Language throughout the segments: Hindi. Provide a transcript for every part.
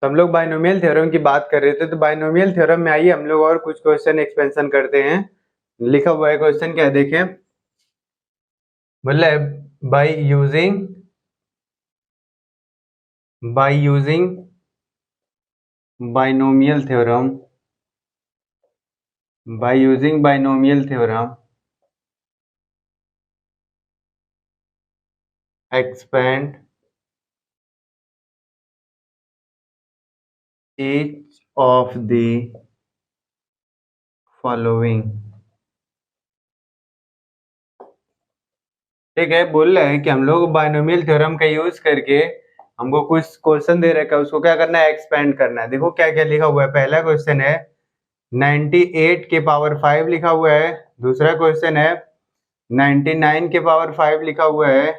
तो हम लोग बाइनोमियल थ्योरम की बात कर रहे थे। तो बाइनोमियल थ्योरम में आइए हम लोग और कुछ क्वेश्चन एक्सपेंशन करते हैं। लिखा हुआ है क्वेश्चन, क्या है देखें। मतलब by using binomial theorem expand each of the following। ठीक है, बोल रहे हैं कि हम लोग बाइनोमियल थ्योरम का यूज करके हमको कुछ क्वेश्चन दे रखा है, उसको क्या करना है, एक्सपेंड करना है। देखो क्या क्या लिखा हुआ है। पहला क्वेश्चन है 98 के पावर 5 लिखा हुआ है। दूसरा क्वेश्चन है 99 के पावर 5 लिखा हुआ है।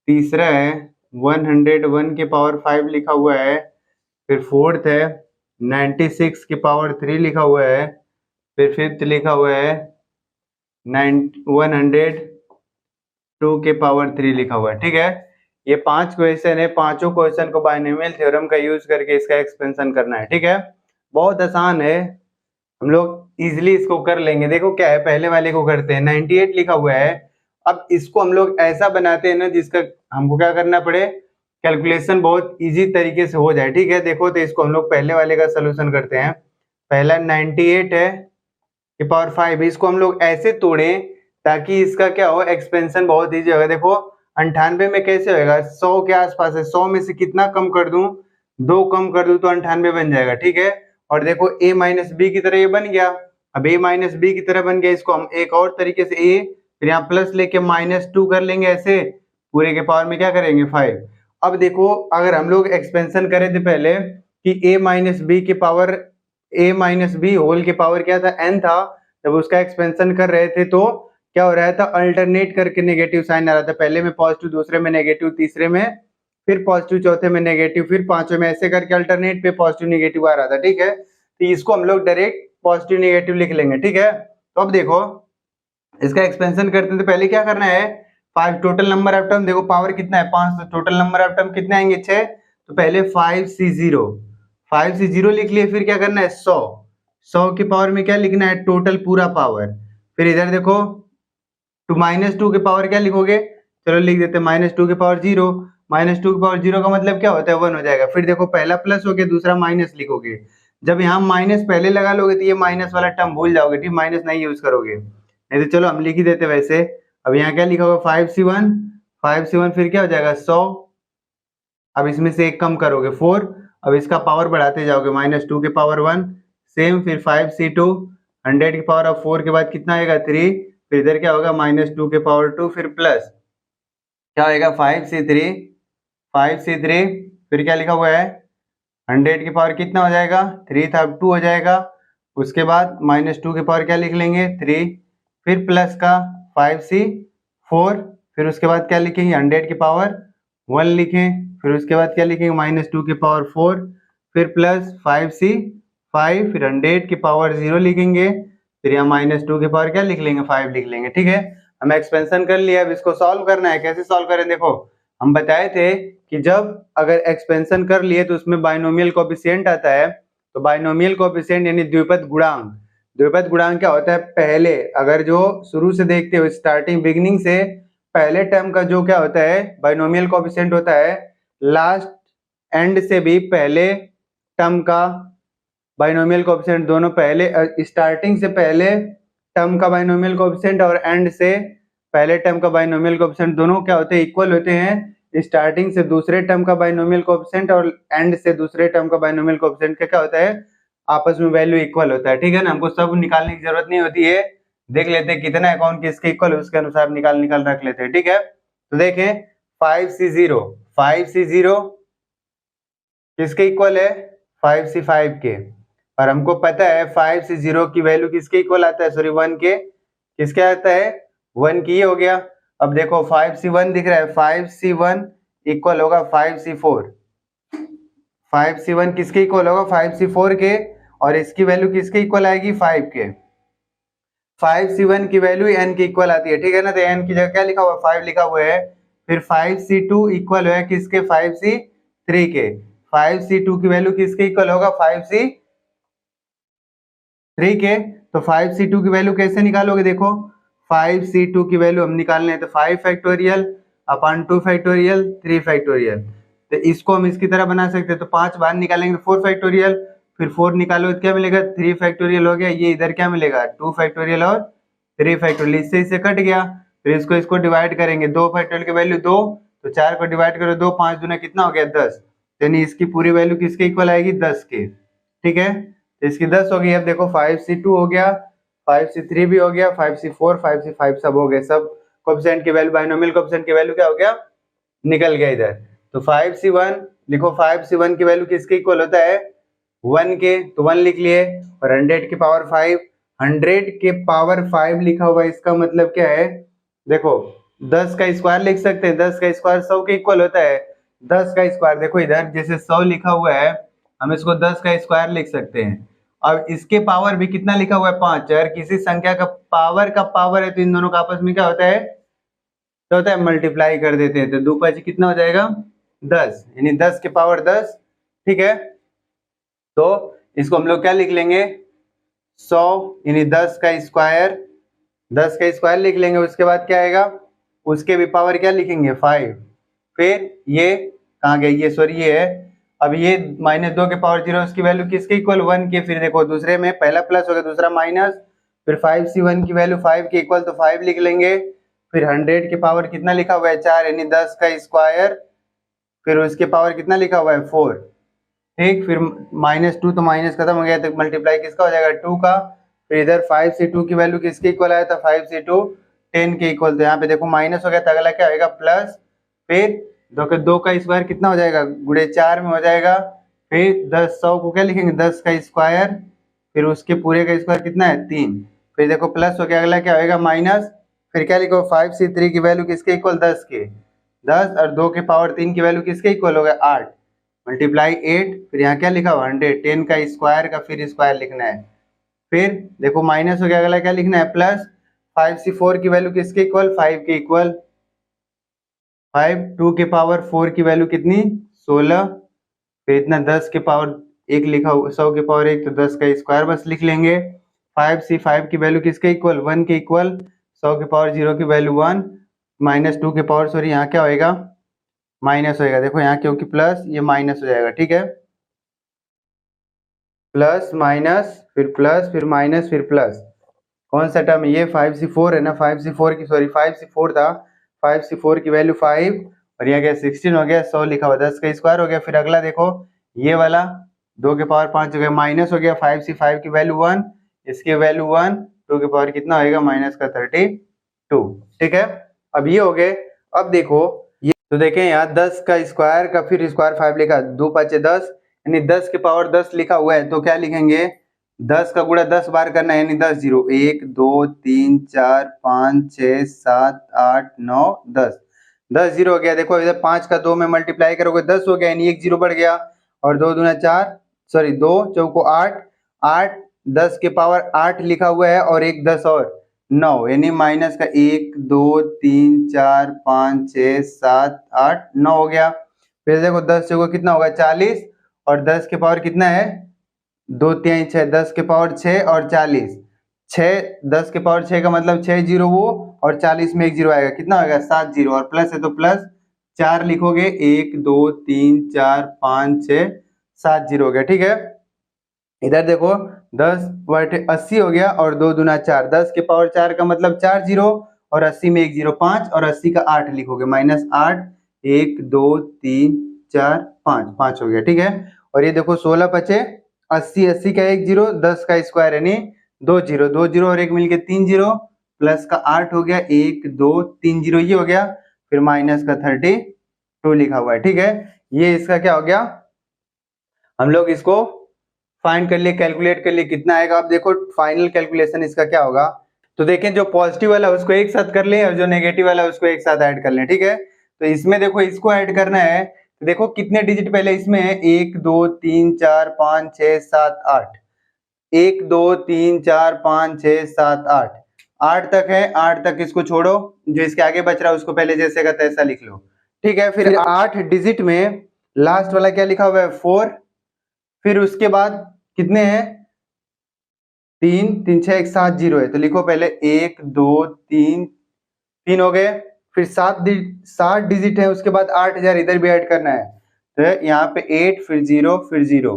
तीसरा है 101 के पावर 5 लिखा हुआ है। फिर फोर्थ है 96 के पावर 3 लिखा हुआ है। फिर फिफ्थ लिखा हुआ है 102 के पावर 3 लिखा हुआ है। ठीक है, ये 5 क्वेश्चन है। पांचों क्वेश्चन को बाइनोमियल थ्योरम का यूज करके इसका एक्सपेंशन करना है। ठीक है, बहुत आसान है, हम लोग इजिली इसको कर लेंगे। देखो क्या है, पहले वाले को करते हैं। 98 लिखा हुआ है। अब इसको हम लोग ऐसा बनाते हैं ना जिसका हमको क्या करना पड़े, कैलकुलेशन बहुत इजी तरीके से हो जाए। ठीक है, देखो तो इसको हम लोग पहले वाले का सोल्यूशन करते हैं। पहला 98 है के पावर 5, इसको हम लोग ऐसे तोड़ें ताकि इसका क्या हो, एक्सपेंशन बहुत इजी होगा। देखो 98 में कैसे होगा, 100 के आसपास है। 100 में से कितना कम कर दूं, 2 कम कर दूं तो 98 बन जाएगा। ठीक है, और देखो a माइनस बी की तरह ये बन गया। अब a माइनस बी की तरह बन गया, इसको हम एक और तरीके से a, फिर यहाँ प्लस लेके -2 कर लेंगे। ऐसे पूरे के पावर में क्या करेंगे 5। अब देखो अगर हम लोग एक्सपेंशन करे थे पहले कि a माइनस बी के power, a minus b whole के पावर क्या था, n था। जब उसका एक्सपेंशन कर रहे थे तो क्या हो रहा था, अल्टरनेट करके नेगेटिव साइन आ रहा था। पहले में पॉजिटिव, दूसरे में नेगेटिव, तीसरे में फिर पॉजिटिव, चौथे में नेगेटिव, फिर पांचवें में ऐसे करके अल्टरनेट पे पॉजिटिव नेगेटिव आ रहा था। ठीक है, तो इसको हम लोग डायरेक्ट पॉजिटिव नेगेटिव लिख लेंगे। ठीक है, तो अब देखो इसका एक्सपेंशन करते हैं तो पहले क्या करना है, 5 टोटल नंबर ऑफ टर्म। देखो पावर कितना है 5, तो टोटल नंबर ऑफ टर्म कितने आएंगे 6। तो पहले 5 से 0 लिख लिए। फिर क्या करना है 100 की पावर में क्या लिखना है, टोटल पूरा पावर। फिर इधर देखो -2 के पावर क्या लिखोगे, चलो लिख देते -2 के पावर 0। -2 के पावर 0 का मतलब क्या होता है, 1 हो जाएगा। फिर देखो पहला प्लस हो गया, दूसरा माइनस लिखोगे। जब यहाँ माइनस पहले लगा लोगे तो ये माइनस वाला टर्म भूल जाओगे। ठीक, माइनस नहीं यूज करोगे। नहीं तो चलो हम लिख ही देते वैसे। अब यहाँ क्या लिखा होगा 5C1 फिर क्या हो जाएगा 100। अब इसमें से एक कम करोगे 4। अब इसका पावर बढ़ाते जाओगे -2 के पावर 1 सेम। फिर 5C2 100 की पावर ऑफ 4 के बाद कितना आएगा 3। फिर इधर क्या होगा -2 के पावर 2, फिर प्लस क्या होगा 5C3 फिर क्या लिखा हुआ है 100 की पावर कितना हो जाएगा 3 था, अब 2 हो जाएगा। उसके बाद -2 के पावर क्या लिख लेंगे 3, फिर प्लस का 5C4, फिर उसके बाद क्या लिखेंगे 100 की पावर 1 लिखें। फिर उसके बाद क्या लिखेंगे -2 की पावर 4, फिर प्लस 5C5, फिर 100 की पावर 0 लिखेंगे। फिर यहाँ -2 की पावर क्या लिख लेंगे 5 लिख लेंगे। ठीक है, हम एक्सपेंशन कर लिया। अब इसको सॉल्व करना है। कैसे सॉल्व करें, देखो हम बताए थे कि जब अगर एक्सपेंशन कर लिए तो उसमें बाइनोमियल कोएफिशिएंट आता है। तो बाइनोमियल कोएफिशिएंट यानी द्विपद गुणांक। द्विपद गुणांक क्या होता है, पहले अगर जो शुरू से देखते हो स्टार्टिंग बिगिनिंग से पहले टर्म का जो क्या होता है बाइनोमियल कोएफिशिएंट होता है, लास्ट एंड से भी पहले टर्म का बाइनोमियल कोएफिशिएंट, दोनों पहले स्टार्टिंग से पहले टर्म का बाइनोमियल कोएफिशिएंट और एंड से पहले टर्म का बाइनोमियल कोएफिशिएंट दोनों क्या होते हैं, इक्वल होते हैं। स्टार्टिंग से दूसरे टर्म का बाइनोमियल कोएफिशिएंट और एंड से दूसरे टर्म का बाइनोमियल कोएफिशिएंट का क्या होता है, आपस में वैल्यू इक्वल होता है। ठीक है ना, हमको सब निकालने की जरूरत नहीं होती है। देख लेते हैं कितना अकाउंट किसके इक्वल है, उसके अनुसार निकाल रख लेते हैं। ठीक है, तो देखें 5C0 किसके इक्वल है 5C5 के। और हमको पता है 5C0 की वैल्यू किसके इक्वल आता है, सॉरी 1 के, किसके आता है 1 की। ये हो गया। अब देखो 5C1 दिख रहा है, 5C1 इक्वल होगा 5C4। 5C1 किसके इक्वल होगा 5C4 के, और इसकी वैल्यू किसके इक्वल आएगी 5 के। 5C1 की वैल्यू n के इक्वल आती है। ठीक है ना, तो n की जगह क्या लिखा हुआ है 5 लिखा हुआ है। फिर 5C2 इक्वल है किसके 5C3 के। 5C2 की वैल्यू किसके इक्वल होगा, 5C3 के। तो 5C2 की वैल्यू कैसे निकालोगे, देखो 5C2 की वैल्यू हम निकालने हैं तो 5 फैक्टोरियल अपॉन 2 फैक्टोरियल 3 फैक्टोरियल। तो इसको हम इसकी तरह बना सकते हैं, तो 5 बाहर निकालेंगे 4 फैक्टोरियल, फिर 4 निकालो तो क्या मिलेगा 3 फैक्टोरियल हो गया। ये इधर क्या मिलेगा 2 फैक्टोरियल और 3 फैक्टोरियल, इससे इससे कट गया। फिर इसको डिवाइड करेंगे, 2 फैक्टोरियल की वैल्यू 2, तो 4 को डिवाइड करो 2, 5 दूना कितना हो गया 10, यानी इसकी पूरी वैल्यू किसके इक्वल आएगी 10 के। ठीक है, तो इसकी 10 हो गई। अब देखो 5C2 हो गया, 5C3 भी हो गया, 5C4 5C5 सब हो गए, सब कोएफिशिएंट की वैल्यू बाइनोमियल कोएफिशिएंट की वैल्यू क्या हो गया, निकल गया इधर। तो 5C1 लिखो, 5C1 की वैल्यू किसके इक्वल होता है 1 के, तो 1 लिख लिए। और 100 की पावर 5, 100 के पावर 5 लिखा हुआ है, इसका मतलब क्या है, देखो 10 का स्क्वायर लिख सकते हैं, 10 का स्क्वायर 100 के इक्वल होता है। 10 का स्क्वायर देखो इधर जैसे 100 लिखा हुआ है, हम इसको 10 का स्क्वायर लिख सकते हैं। अब इसके पावर भी कितना लिखा हुआ है 5, अगर किसी संख्या का पावर है तो इन दोनों का आपस में क्या होता है, तो होता है मल्टीप्लाई कर देते हैं, तो 2 5 कितना हो जाएगा 10, यानी 10 के पावर 10। ठीक है, तो इसको हम लोग क्या लिख लेंगे 100, यानी 10 का स्क्वायर, 10 का स्क्वायर लिख लेंगे। उसके बाद क्या आएगा, उसके भी पावर क्या लिखेंगे 5, फिर ये कहाँ गया, ये सॉरी ये है। अब ये -2 के पावर 0, उसकी वैल्यू किसके इक्वल 1 के। फिर देखो दूसरे में पहला प्लस हो गया, दूसरा माइनस, फिर 5C1 की वैल्यू 5 के इक्वल, तो 5 लिख लेंगे। फिर 100 के पावर कितना लिखा हुआ है 4, यानी 10 का स्क्वायर, फिर उसके पावर कितना लिखा हुआ है 4। ठीक, फिर -2 तो माइनस खत्म हो गया, तो मल्टीप्लाई किसका हो जाएगा 2 का। फिर इधर 5C2 की वैल्यू किसके इक्वल आया था 5C2 10 के इक्वल, तो यहाँ पे देखो माइनस हो गया, तो अगला क्या होगा प्लस। फिर 2 का स्क्वायर कितना हो जाएगा गुणे 4 में हो जाएगा। फिर 100 को क्या लिखेंगे 10 का स्क्वायर, फिर उसके पूरे का स्क्वायर कितना है 3। फिर देखो प्लस हो गया, अगला क्या होगा माइनस। फिर क्या लिखो 5C3 की वैल्यू किसके इक्वल 10 के, 10 और 2 के पावर 3 की वैल्यू किसके इक्वल हो गया 8, मल्टीप्लाई 8। फिर यहाँ क्या लिखा हुआ 100, 10 का स्क्वायर का फिर स्क्वायर लिखना है। फिर देखो माइनस हो गया, अगला क्या लिखना है प्लस। 5C4 की वैल्यू किसके इक्वल 5 के इक्वल, 5 2 के पावर 4 की वैल्यू कितनी 16। फिर इतना 10 के पावर 1 लिखा हुआ, 100 के पावर 1, तो 10 का स्क्वायर बस लिख लेंगे। 5C5 की वैल्यू किसके इक्वल 1 के इक्वल, 100 के पावर 0 की वैल्यू 1, -2 के पावर सॉरी यहाँ क्या होएगा माइनस होएगा, देखो यहाँ क्योंकि प्लस ये माइनस हो जाएगा। ठीक है, प्लस माइनस फिर प्लस फिर माइनस फिर प्लस, कौन सा टर्म ये 5C4 है ना, 5C4 की सॉरी 5C4 था, 5C4 की वैल्यू 5 और यहाँ क्या 16 हो गया, 100 लिखा हुआ 10 का स्क्वायर हो गया। फिर अगला देखो ये वाला 2 के पावर 5 हो गया, माइनस हो गया 5C5 की वैल्यू 1, इसकी वैल्यू 1, 2 के पावर कितना होएगा माइनस का 32। ठीक है, अब ये हो गए। अब देखो ये तो देखें यहाँ 10 का स्क्वायर का फिर स्क्वायर 5 लिखा, 2 5 10, यानी 10 के पावर 10 लिखा हुआ है, तो क्या लिखेंगे 10 का गुणा 10 बार करना है, यानी 10 जीरो, 1 2 3 4 5 6 7 8 9 10, 10 जीरो हो गया। देखो इधर 5 का 2 में मल्टीप्लाई करोगे 10 हो गया, यानी 1 जीरो बढ़ गया, और 2 दूना 4 सॉरी 2 चौको 8, 8 10 के पावर 8 लिखा हुआ है, और 1 10 और 9, यानी माइनस का 1 2 3 4 5 6 7 8 9 हो गया। फिर देखो 10 चौको कितना होगा 40, और 10 के पावर कितना है 2 3 6, 10 के पावर 6 और 40, 6 10 के पावर 6 का मतलब 6 जीरो वो, और 40 में 1 जीरो आएगा, कितना होगा 7 जीरो, और प्लस है तो प्लस 4 लिखोगे, 1 2 3 4 5 6 7 जीरो हो गया। ठीक है, इधर देखो 10 बटे 80 हो गया, और 2 दूना 4, 10 के पावर 4 का मतलब 4 जीरो, और 80 में 1 जीरो 5, और 80 का 8 लिखोगे -8, 1 2 3 4 5 5 हो गया। ठीक है, और ये देखो 16 बचे 80, 80 का 1 जीरो, 10 का स्क्वायर यानी 2 जीरो, 2 जीरो और 1 मिलके 3 जीरो, प्लस का 8 हो गया, 1 2 3 जीरो ये हो गया, फिर माइनस का 32 लिखा हुआ है। ठीक है, ये इसका क्या हो गया, हम लोग इसको फाइंड कर लिए, कैलकुलेट कर लिए कितना आएगा। अब देखो फाइनल कैलकुलेशन इसका क्या होगा, तो देखें जो पॉजिटिव वाला है उसको एक साथ कर ले, और जो नेगेटिव वाला है उसको एक साथ ऐड कर लें। ठीक है, तो इसमें देखो इसको ऐड करना है, तो देखो कितने डिजिट पहले इसमें है 1 2 3 4 5 6 7 8, 1 2 3 4 5 6 7 8, 8 तक है, 8 तक इसको छोड़ो, जो इसके आगे बच रहा है उसको पहले जैसे का तैसा लिख लो। ठीक है, फिर 8 डिजिट में लास्ट वाला क्या लिखा हुआ है 4, फिर उसके बाद कितने हैं 3 3 6 1 7 0 है, तो लिखो पहले 1 2 3 3 हो गए, फिर 7 डिजिट है, उसके बाद 8000 इधर भी ऐड करना है, तो यहाँ पे 8 फिर 0 फिर 0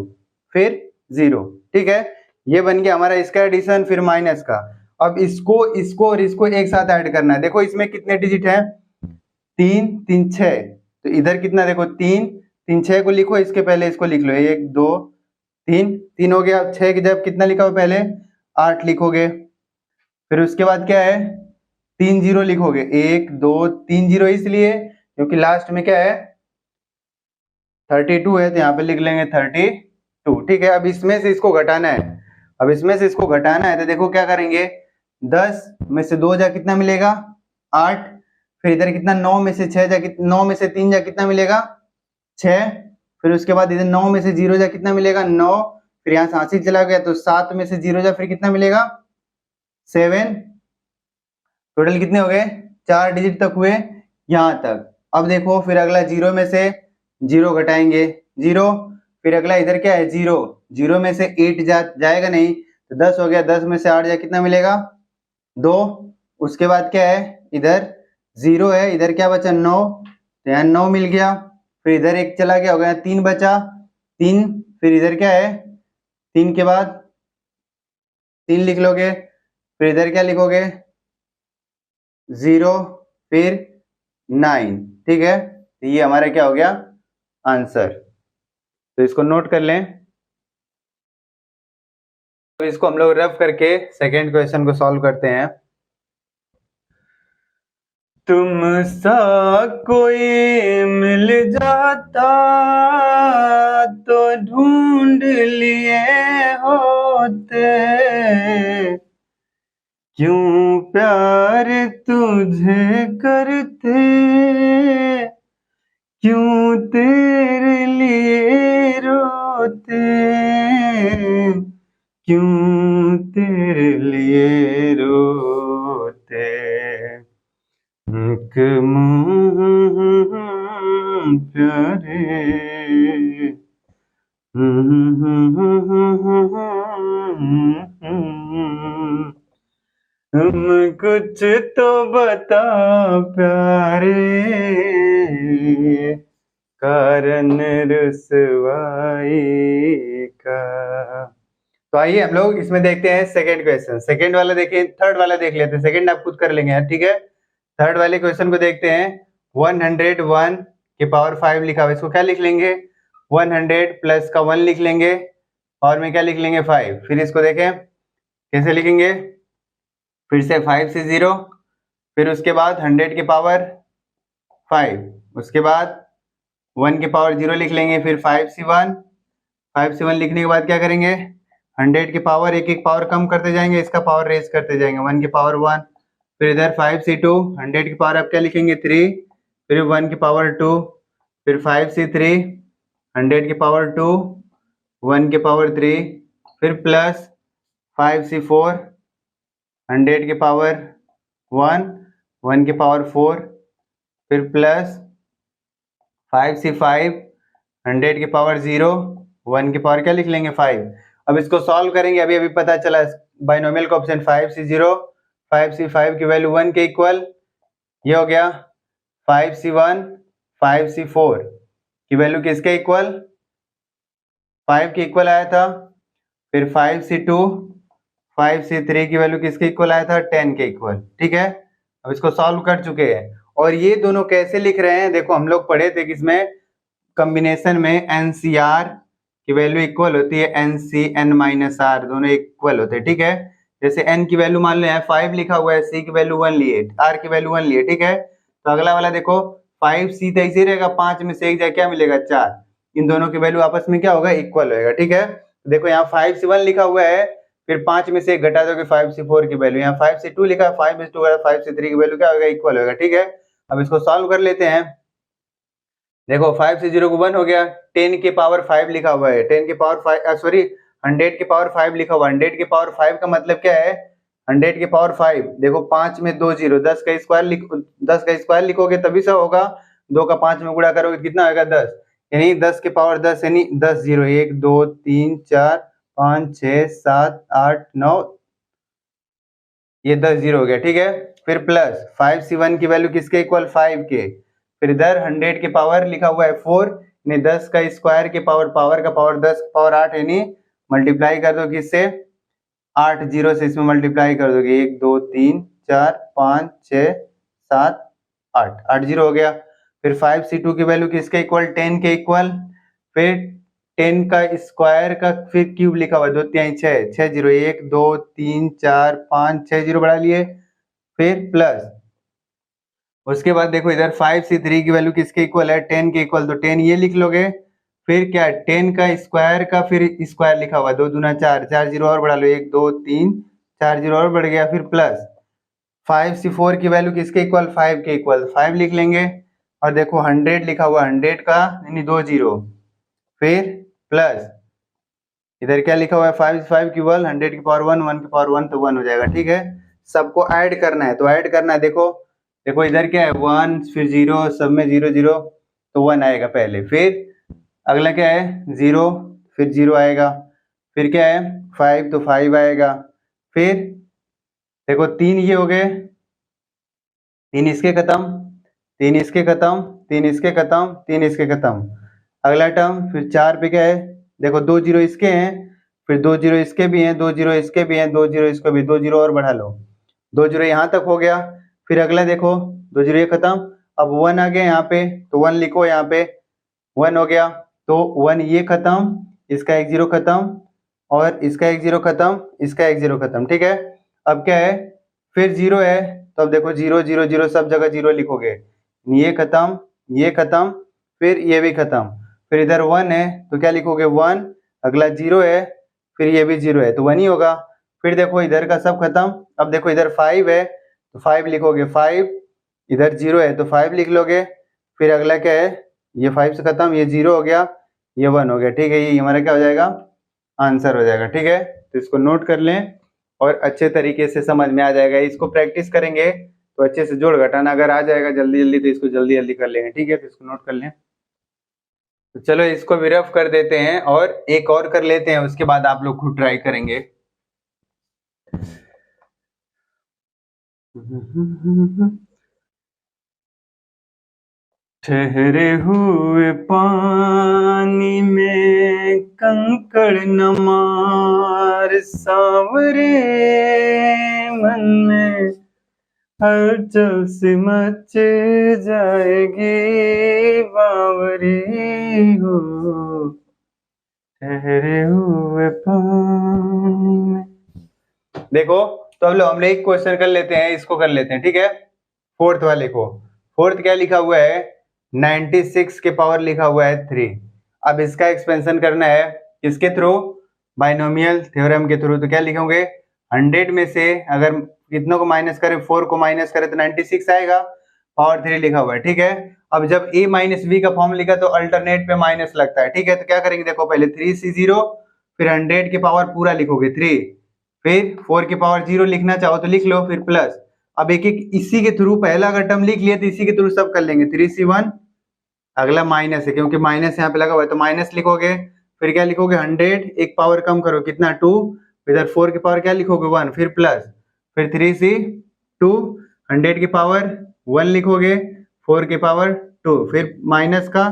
फिर 0, ठीक है। ये बन गया हमारा इसका एडिशन, फिर माइनस का। अब इसको और इसको एक साथ ऐड करना है। देखो इसमें कितने डिजिट हैं 3 3 6, तो इधर कितना देखो 3 3 6 को लिखो, इसके पहले इसको लिख लो 1 2 3 3 हो गया। 6 की जब कितना लिखा हो पहले 8 लिखोगे, फिर उसके बाद क्या है 3 0 लिखोगे, 1 2 3 0 इसलिए क्योंकि लास्ट में क्या है 32 है, तो यहाँ पे लिख लेंगे 32, ठीक है। अब इसमें से इसको घटाना है, अब इसमें से इसको घटाना है, तो देखो क्या करेंगे 10 में से 2 जा कितना मिलेगा 8, फिर इधर कितना 9 में से 6 जा 9 में से 3 जा कितना मिलेगा 6, फिर उसके बाद इधर 9 में से 0 जा कितना मिलेगा 9, फिर यहाँ से 80 चला गया तो 7 में से 0 जा फिर कितना मिलेगा 7, टोटल कितने हो गए 4 डिजिट तक हुए यहाँ तक। अब देखो फिर अगला 0 में से 0 घटाएंगे 0, फिर अगला इधर क्या है 0, 0 में से 8 जाएगा नहीं, तो 10 हो गया, 10 में से 8 जा कितना मिलेगा 2, उसके बाद क्या है इधर 0 है, इधर क्या बचा 9, तो यहाँ 9 मिल गया, फिर इधर 1 चला गया, हो गया 3 बचा 3, फिर इधर क्या है 3 के बाद 3 लिख लोगे, फिर इधर क्या लिखोगे 0 फिर 9, ठीक है। तो ये हमारा क्या हो गया आंसर, तो इसको नोट कर लें। तो इसको हम लोग रफ करके सेकेंड क्वेश्चन को सॉल्व करते हैं। तुम सा कोई मिल जाता तो ढूंढ लिए होते, क्यों प्यार तुझे करते, क्यों तेरे लिए रोते, क्यों तेरे लिए रोते, प्यारे हम कुछ तो बता प्यारे, कारण रुसवाई का। तो आइए हम लोग इसमें देखते हैं सेकंड क्वेश्चन। सेकंड वाला देखिए, थर्ड वाला देख लेते हैं, सेकंड आप खुद कर लेंगे यार, ठीक है। थर्ड वाले क्वेश्चन को देखते हैं। 101 के पावर 5 लिखा हुआ है, इसको क्या लिख लेंगे 100 प्लस का 1 लिख लेंगे, और में क्या लिख लेंगे 5, फिर इसको देखें कैसे लिखेंगे, फिर से 5 से 0, फिर उसके बाद 100 की पावर 5, उसके बाद 1 की पावर 0 लिख लेंगे, फिर 5 से 1, 5 से 1 लिखने के बाद क्या करेंगे 100 की पावर एक एक पावर कम करते जाएंगे, इसका पावर रेज करते जाएंगे 1 की पावर 1, फिर इधर 5 से 2, 100 की पावर आप क्या लिखेंगे 3, फिर 1 की पावर 2, फिर 5 से 3, 100 की पावर 2, 1 की पावर 3, फिर प्लस 5 से 4, 100 की पावर 1, 1 की पावर 4, फिर प्लस 5 से 5, 100 की पावर 0, 1 की पावर क्या लिख लेंगे 5। अब इसको सॉल्व करेंगे, अभी अभी पता चला बाइनोमियल का ऑप्शन 5 से 0, 5 से 5 की वैल्यू 1 के इक्वल, ये हो गया 5 से 1, 5 से 4 की वैल्यू किसके इक्वल 5 के इक्वल आया था, फिर 5 से 2, 5 से 3 की वैल्यू किसके इक्वल आया था 10 के इक्वल, ठीक है। अब इसको सॉल्व कर चुके हैं, और ये दोनों कैसे लिख रहे हैं देखो, हम लोग पढ़े थे कि इसमें कॉम्बिनेशन में NCR की वैल्यू इक्वल होती है NCN-R, दोनों इक्वल होते हैं, ठीक है। जैसे n की वैल्यू मान लो यहाँ 5 लिखा हुआ है, C की वैल्यू 1 लिए, R की वैल्यू 1 लिए, ठीक है। तो अगला वाला देखो 5C तो ऐसे रहेगा, 5 में से 1 जाए क्या मिलेगा 4, इन दोनों की वैल्यू आपस में क्या होगा इक्वल होगा, ठीक है। देखो यहाँ 5 से 1 लिखा हुआ है, फिर 5 में से 1 घटा दोगे 5 से 4 की वैल्यू, यहाँ 5 से 2 लिखा है, 5 में से 2 5 से 3 की वैल्यू क्या होगा इक्वल होगा, ठीक है। अब इसको सॉल्व कर लेते हैं। देखो 5 से 0 को 1 हो गया, 10 के पावर 5 लिखा हुआ है, 10 के पावर 5 सॉरी 100 के पावर 5 लिखा हुआ है, 100 के पावर 5 का मतलब क्या है 100 के पावर 5, देखो 5 में 2 0, 10 का स्क्वायर लिखोगे तभी से होगा, 2 का 5 में गुणा करोगे कितना होगा 10, यानी 10 के पावर 10 यानी 10 जीरो, 1 2 3 4 5 6 7 8 9, ये 10 जीरो हो गया, ठीक है। फिर प्लस 5C1 की वैल्यू किसके इक्वल, 5 के। फिर इधर 100 के पावर लिखा हुआ है 4, यानी 10 का स्क्वायर के पावर का पावर 10 पावर 8, यानी मल्टीप्लाई कर दो किससे, 8 जीरो से इसमें मल्टीप्लाई कर दोगे, 1 2 3 4 5 6 7 8, 8 जीरो हो गया। फिर 5C2 की वैल्यू किसके इक्वल, 10 के इक्वल। फिर 10 का स्क्वायर का फिर क्यूब लिखा हुआ है, 2 3 6, 6 जीरो, 1 2 3 4 5 6 जीरो बढ़ा लिए। फिर प्लस उसके बाद देखो इधर 5C3 की वैल्यू किसके इक्वल है, 10 के इक्वल, तो 10 ये लिख लोगे। फिर क्या, 10 का स्क्वायर का फिर स्क्वायर लिखा हुआ, 2 दूना 4, 4 जीरो और बढ़ा लो, 1 2 3 4 जीरो और बढ़ गया। फिर प्लस 5C4 की वैल्यू किसके इक्वल, 5 के इक्वल, 5 लिख लेंगे। और देखो 100 लिखा हुआ, 100 का यानी 2 जीरो। फिर प्लस इधर क्या लिखा हुआ है, 5 की 100 की पावर 1, 1 की पावर 1, तो 1 हो जाएगा, ठीक है। सबको ऐड करना है, तो ऐड करना है, देखो इधर क्या है 1, फिर 0, सब में 0 0, तो 1 आएगा पहले। फिर अगला क्या है 0, फिर 0 आएगा। फिर क्या है 5, तो 5 आएगा। फिर देखो 3 ये हो गए, 3 इसके खत्म, 3 इसके खत्म, 3 इसके खत्म, 3 इसके खत्म। अगला टर्म फिर 4 पे क्या है, देखो 2 जीरो इसके हैं, फिर 2 जीरो इसके भी हैं, 2 जीरो इसके भी हैं, 2 जीरो इसको भी, 2 जीरो और बढ़ा लो, 2 जीरो यहाँ तक हो गया। फिर अगला देखो 2 जीरो ये खत्म, अब 1 आ गया यहाँ पे, तो 1 लिखो यहाँ पे, 1 हो गया। तो 1 ये खत्म, इसका 1 जीरो खत्म, और इसका 1 जीरो खत्म, इसका 1 जीरो खत्म, ठीक है। अब क्या है, फिर 0 है, तो अब देखो 0 0 0 सब जगह 0 लिखोगे, ये खत्म, ये खत्म, फिर ये भी खत्म। फिर इधर 1 है, तो क्या लिखोगे 1, अगला 0 है, फिर ये भी 0 है, तो 1 ही होगा। फिर देखो इधर का सब खत्म, अब देखो इधर 5 है, तो 5 लिखोगे 5, इधर 0 है तो 5 लिख लोगे। फिर अगला क्या है, ये 5 से खत्म, ये 0 हो गया, ये 1 हो गया, ठीक है। ये हमारा क्या हो जाएगा, आंसर हो जाएगा, ठीक है। तो इसको नोट कर लें और अच्छे तरीके से समझ में आ जाएगा। इसको प्रैक्टिस करेंगे तो अच्छे से जोड़ घटाना अगर आ जाएगा जल्दी जल्दी, तो इसको जल्दी जल्दी कर लेंगे, ठीक है। तो इसको नोट कर लें। तो चलो इसको भी रफ कर देते हैं और एक और कर लेते हैं, उसके बाद आप लोग खुद ट्राई करेंगे। ठहरे हुए पानी में कंकड़ न मार, सांवरे मन में हलचल सी मच जाएगी, बावरी हो ठहरे हुए पानी में। देखो तो अब हम एक क्वेश्चन कर लेते हैं, इसको कर लेते हैं, ठीक है। फोर्थ वाले को, फोर्थ क्या लिखा हुआ है, 96 के पावर लिखा हुआ है 3। अब इसका एक्सपेंशन करना है किसके थ्रू, बाइनोमियल थ्योरम के थ्रू। तो क्या लिखोगे, 100 में से अगर कितनों को माइनस करें, 4 को माइनस करें तो 96 आएगा, पावर 3 लिखा हुआ है, ठीक है। अब जब a माइनस बी का फॉर्म लिखा तो अल्टरनेट पे माइनस लगता है, ठीक है। तो क्या करेंगे, देखो पहले 3C0, फिर 100 के पावर पूरा लिखोगे 3, फिर 4 के पावर 0 लिखना चाहो तो लिख लो, फिर प्लस। अब एक एक इसी के थ्रू पहला अगर टर्म लिख लिया तो इसी के थ्रू सब कर लेंगे, 3C1, अगला माइनस है क्योंकि माइनस यहाँ पे लगा हुआ है तो माइनस लिखोगे। फिर क्या लिखोगे 100, एक पावर कम करो कितना 2, इधर 4 की पावर क्या लिखोगे 1, फिर प्लस, फिर 3C2, 100 की पावर 1 लिखोगे, 4 की पावर 2, फिर माइनस का,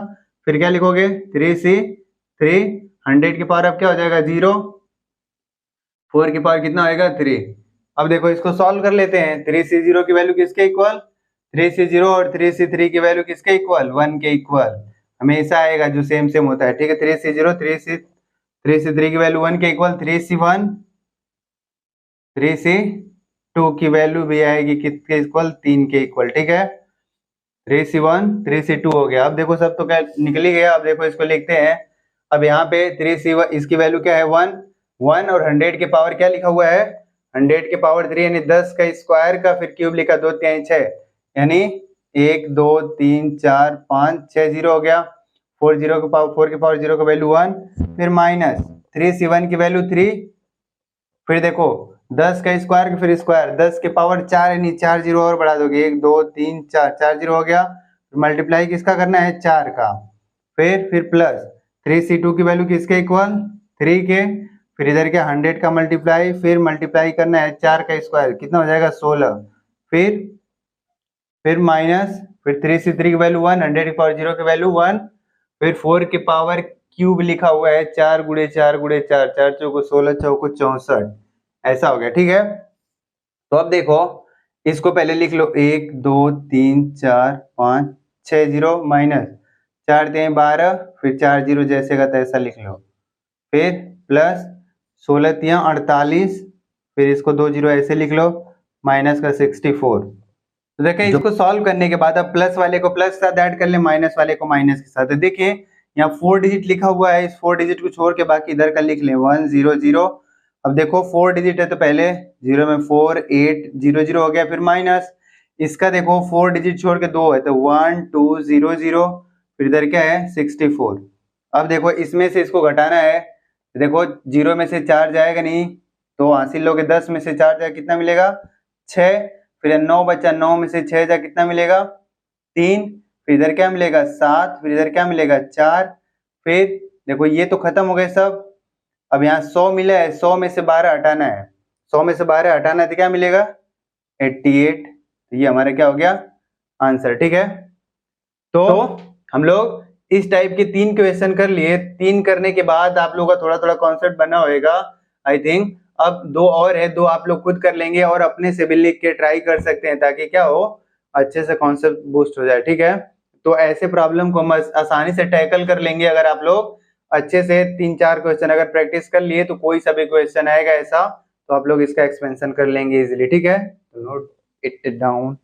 फिर क्या लिखोगे 3C3, 100 की पावर अब क्या हो जाएगा 0, 4 की पावर कितना होएगा 3। अब देखो इसको सॉल्व कर लेते हैं, 3C0 की वैल्यू किसके इक्वल, 3C0, और 3C3 की वैल्यू किसके इक्वल, 1 के इक्वल, हमेशा आएगा जो सेम सेम होता है, ठीक है। 3C0, 3C3 की वैल्यू 1 के इक्वल, 3C1, 3C2 की वैल्यू भी आएगी किसके इक्वल, 3 के इक्वल, ठीक है। 3C1, 3C2 हो गया। अब देखो सब तो क्या निकल ही गया। अब देखो इसको लिखते हैं, अब यहाँ पे 3C1 इसकी वैल्यू क्या है 1, 1 और 100 के पावर क्या लिखा हुआ है, 100 के पावर 3 यानी 10 का स्क्वायर का फिर क्यूब लिखा, 2 3 6, यानी 1 2 3 4 5 6 0 हो गया। 4 0 के पावर 4 के पावर 0 का वैल्यू 1, फिर माइनस 3C1 की वैल्यू 3, फिर देखो 10 का स्क्वायर फिर स्क्वायर, 10 के पावर 4 यानी 4 जीरो और बढ़ा दोगे, 1 2 3 4, 4 जीरो हो गया। मल्टीप्लाई किसका करना है 4 का, फिर प्लस 3c2 की वैल्यू किसके इक्वल 3 के, फिर इधर के 100 का मल्टीप्लाई, फिर मल्टीप्लाई करना है 4 का स्क्वायर, कितना हो जाएगा 16, फिर माइनस, फिर 3c3 की वैल्यू 1, 100 की पावर 0 की वैल्यू 1, फिर 4 की पावर क्यूब लिखा हुआ है 4 गुणे 4 गुणे 4, 4 चौको 16 चौको 64, ऐसा हो गया। ठीक है, तो अब देखो इसको पहले लिख लो 1 2 3 4 5 6 जीरो माइनस 4 3 12, फिर 4 जीरो जैसे का तैसा लिख लो, फिर प्लस 16 3 48, फिर इसको 2 जीरो ऐसे लिख लो, माइनस का 64। तो देखिए इसको सॉल्व करने के बाद अब प्लस वाले को प्लस के साथ ऐड कर ले, माइनस वाले को माइनस के साथ। देखिए यहाँ 4 डिजिट लिखा हुआ है, इस 4 डिजिट को छोड़ के बाकी इधर का लिख ले 1 0 0। अब देखो 4 डिजिट है तो पहले 0 में 4 8 0 0 हो गया, फिर माइनस इसका देखो 4 डिजिट छोड़ के 2 है तो 1 2 0 0, फिर इधर क्या है 64। अब देखो इसमें से इसको घटाना है, देखो 0 में से 4 जाएगा नहीं तो हासिल लोगे, 10 में से 4 जाए कितना मिलेगा 6, फिर 9 बचा, 9 में से 6 जा कितना मिलेगा 3, फिर इधर क्या मिलेगा 7, फिर इधर क्या मिलेगा 4, फिर देखो ये तो खत्म हो गए सब। अब यहाँ 100 मिला है, 100 में से 12 हटाना है, 100 में से 12 हटाना है तो क्या मिलेगा 88। तो ये हमारा क्या हो गया आंसर। ठीक है, तो हम लोग इस टाइप के 3 क्वेश्चन कर लिए। 3 करने के बाद आप लोगों का थोड़ा थोड़ा कॉन्सेप्ट बना होएगा आई थिंक। अब 2 और है, 2 आप लोग खुद कर लेंगे और अपने से भी लिख के ट्राई कर सकते हैं ताकि क्या हो अच्छे से कॉन्सेप्ट बूस्ट हो जाए। ठीक है, तो ऐसे प्रॉब्लम को हम आसानी से टैकल कर लेंगे अगर आप लोग अच्छे से 3-4 क्वेश्चन अगर प्रैक्टिस कर लिए तो कोई सा भी क्वेश्चन आएगा ऐसा तो आप लोग इसका एक्सपेंशन कर लेंगे इजीली। ठीक है, तो नोट इट डाउन।